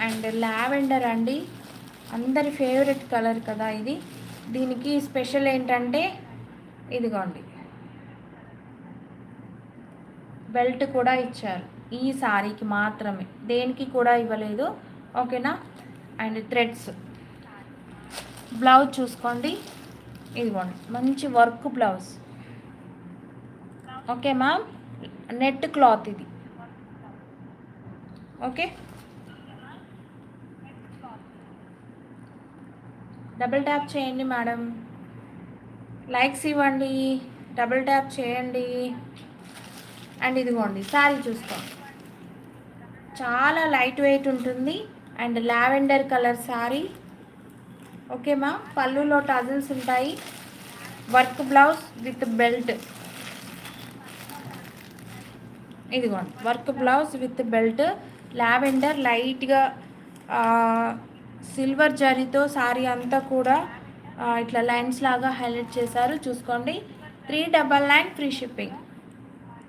And lavender అండి, అందరి favourite colour కదా ఇది. దీనికి స్పెషల్ ఏంటంటే ఇదిగోండి, బెల్ట్ కూడా ఇచ్చారు ఈ సారీకి మాత్రమే, దేనికి కూడా ఇవ్వలేదు, ఓకేనా. అండ్ థ్రెడ్స్, బ్లౌజ్ చూసుకోండి, ఇదిగోండి మంచి work blouse, okay ma'am. Net cloth ఇది, ఓకే. డబుల్ ట్యాప్ చేయండి మేడం, లైక్స్ ఇవ్వండి, డబుల్ ట్యాప్ చేయండి. అండ్ ఇదిగోండి శారీ చూసుకోండి, చాలా లైట్ వెయిట్ ఉంటుంది. అండ్ లావెండర్ కలర్ శారీ, ఓకేమా. పళ్ళులో టజిల్స్ ఉంటాయి, వర్క్ బ్లౌజ్ విత్ బెల్ట్, ఇదిగోండి work blouse with belt. Lavender లైట్గా సిల్వర్ జరీతో శారీ అంతా కూడా ఇట్లా లైన్స్ లాగా హైలైట్ చేశారు చూసుకోండి. 399 ఫ్రీ షిప్పింగ్.